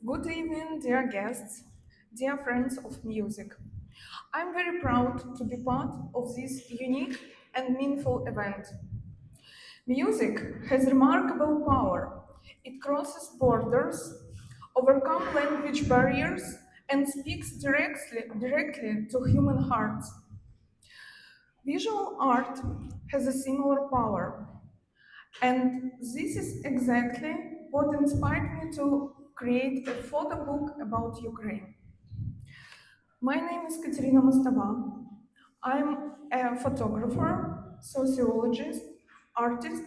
Good evening, dear guests, dear friends of music. I'm very proud to be part of this unique and meaningful event. Music has remarkable power. It crosses borders, overcomes language barriers, and speaks directly to human hearts. Visual art has a similar power, and this is exactly what inspired me to create a photo book about Ukraine. My name is Katerina Mostova. I'm a photographer, sociologist, artist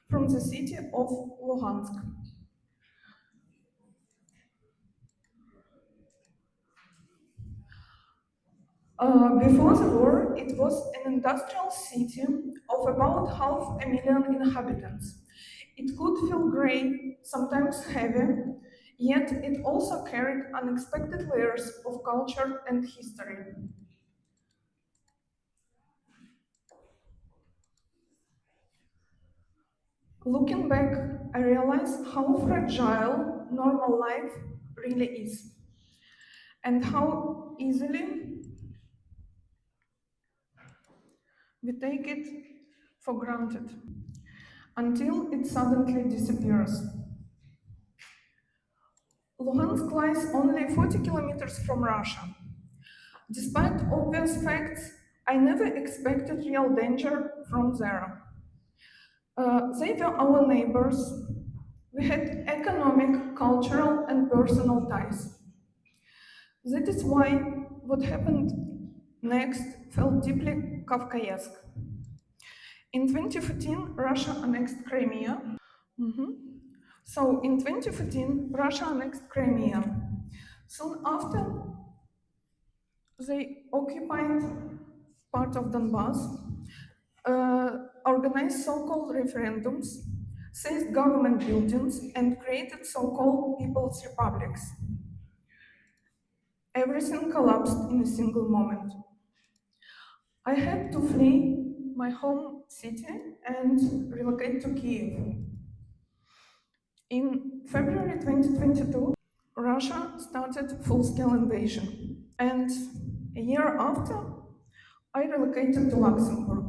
from the city of Luhansk. Before the war, it was an industrial city of about 500,000 inhabitants. It could feel grey, sometimes heavy, yet it also carried unexpected layers of culture and history. Looking back, I realize how fragile normal life really is, and how easily we take it for granted until it suddenly disappears. Luhansk lies only 40 kilometers from Russia. Despite obvious facts, I never expected real danger from there. They were our neighbors. We had economic, cultural, and personal ties. That is why what happened next felt deeply Kafkaesque. In 2014, Russia annexed Crimea. Mhm. So in 2014, Russia annexed Crimea. Soon after, they occupied part of Donbass, organized so-called referendums, seized government buildings, and created so-called people's republics. Everything collapsed in a single moment. I had to flee my home city and relocate to Kiev. In February 2022, Russia started full-scale invasion, and a year after, I relocated to Luxembourg.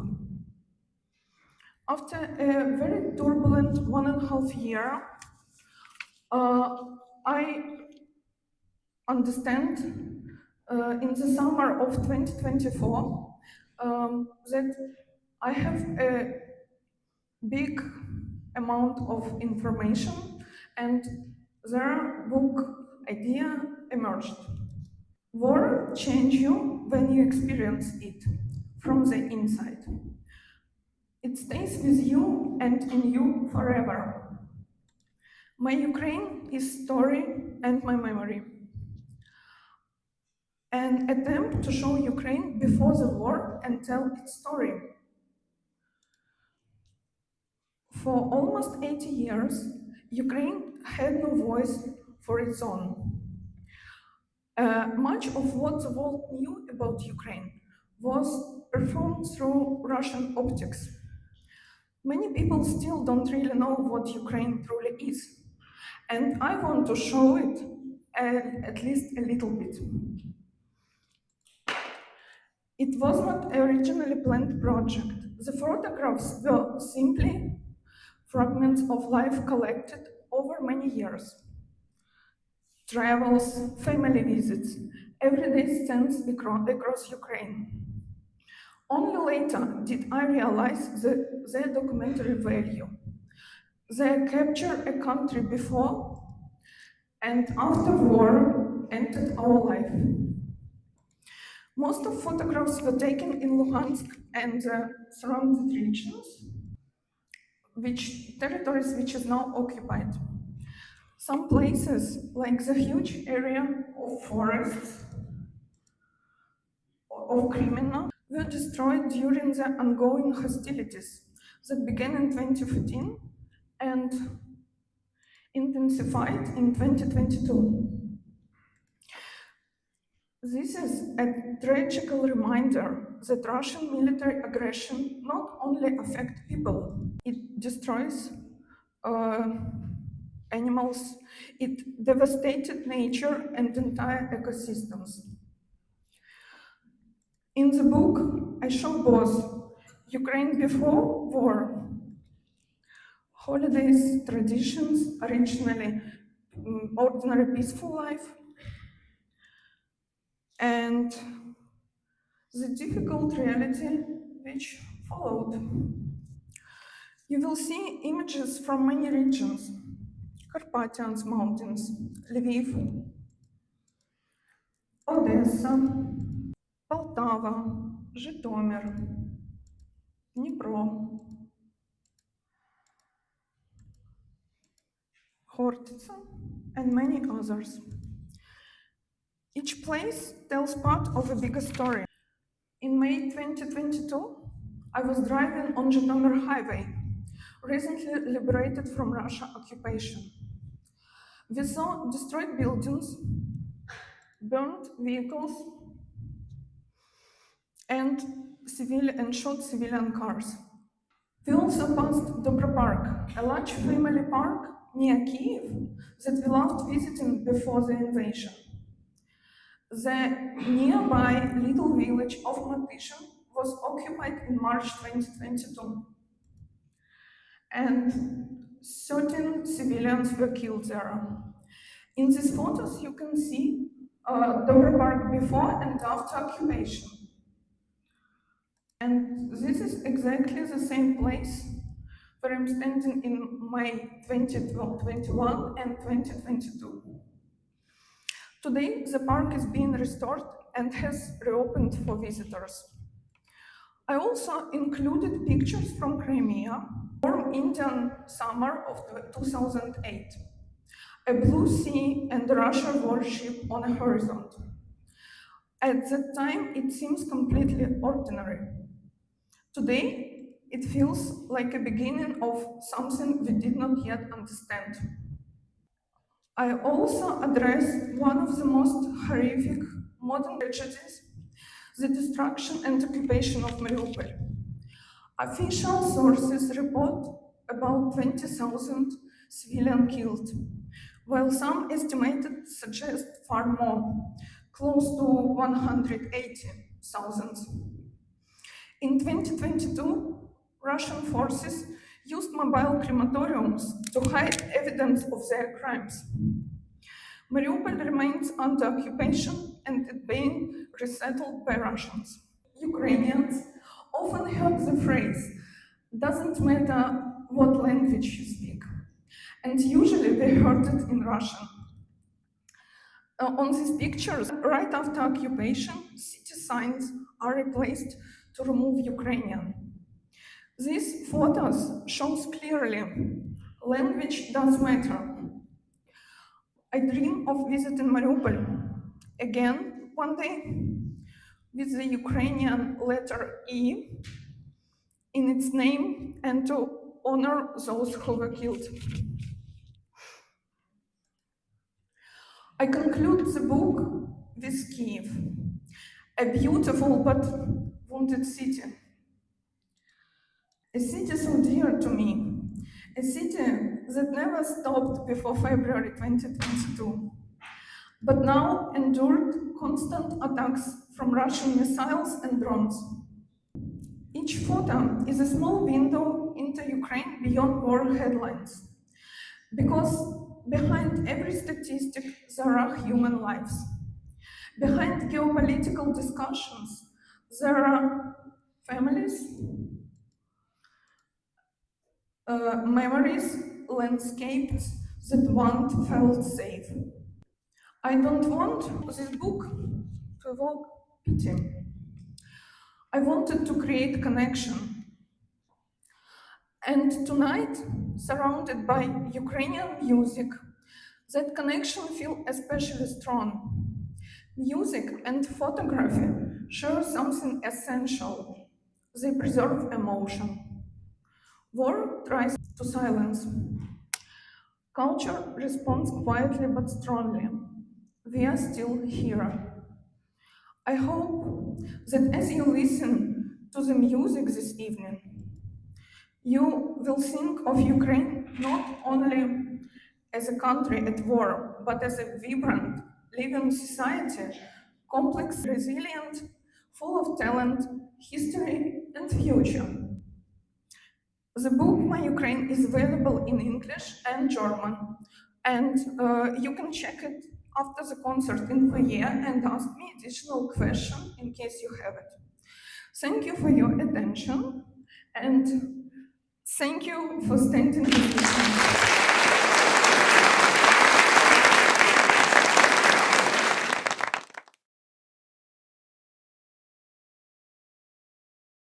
After a very turbulent 1.5 years, uh, I understand in the summer of 2024 that I have a big amount of information and their book idea emerged. War changes you when you experience it from the inside. It stays with you and in you forever. My Ukraine is story and my memory. An attempt to show Ukraine before the war and tell its story. For almost 80 years, Ukraine had no voice for its own. Much of what the world knew about Ukraine was performed through Russian optics. Many people still don't really know what Ukraine truly is, and I want to show it at least a little bit. It was not originally planned project. The photographs were simply fragments of life collected over many years. Travels, family visits, everyday scenes across Ukraine. Only later did I realize their documentary value. They captured a country before and after war entered our life. Most of photographs were taken in Luhansk and surrounding regions, which territories which is now occupied. Some places, like the huge area of forests of Crimea, were destroyed during the ongoing hostilities that began in 2015 and intensified in 2022. This is a tragical reminder that Russian military aggression not only affects people, it destroys uh, animals. It devastated nature and entire ecosystems. In the book, I show both Ukraine before war, holidays, traditions, originally ordinary peaceful life, and the difficult reality which followed. You will see images from many regions: Carpathians Mountains, Lviv, Odessa, Poltava, Житомир, Dnipro, Khortytsa, and many others. Each place tells part of a bigger story. In May 2022, I was driving on Zhytomyr highway, recently liberated from Russian occupation. We saw destroyed buildings, burned vehicles, and shot civilian cars. We also passed Dobro Park, a large family park near Kiev that we loved visiting before the invasion. The nearby little village of Matyshin was occupied in March 2022, and 13 civilians were killed there. In these photos, you can see Dobro Park before and after occupation. And this is exactly the same place where I'm standing in May 2021 and 2022. Today, the park is being restored and has reopened for visitors. I also included pictures from Crimea, warm Indian summer of 2008, a blue sea and Russian warship on a horizon. At that time, it seems completely ordinary. Today, it feels like a beginning of something we did not yet understand. I also addressed one of the most horrific modern tragedies, the destruction and occupation of Mariupol. Official sources report about 20,000 civilians killed, while some estimated suggest far more, close to 180,000. In 2022, Russian forces used mobile crematoriums to hide evidence of their crimes. Mariupol remains under occupation and is being resettled by Russians. Ukrainians often heard the phrase, "Doesn't matter what language you speak," and usually they heard it in Russian. On these pictures, right after occupation, city signs are replaced to remove Ukrainian. These photos shows clearly language does matter. I dream of visiting Mariupol again one day with the Ukrainian letter E in its name and to honor those who were killed. I conclude the book with Kiev, a beautiful but wounded city. A city so dear to me, a city that never stopped before February 2022, but now endured constant attacks from Russian missiles and drones. Each photo is a small window into Ukraine beyond war headlines, because behind every statistic there are human lives. Behind geopolitical discussions, there are families, memories, landscapes that once felt safe. I don't want this book to evoke pity. I wanted to create connection. And tonight, surrounded by Ukrainian music, that connection feels especially strong. Music and photography share something essential. They preserve emotion. War tries to silence. Culture responds quietly but strongly. We are still here. I hope that as you listen to the music this evening, you will think of Ukraine not only as a country at war, but as a vibrant, living society, complex, resilient, full of talent, history, and future. The book My Ukraine is available in English and German, and you can check it after the concert in foyer and ask me additional questions in case you have it. Thank you for your attention, and thank you for standing with me.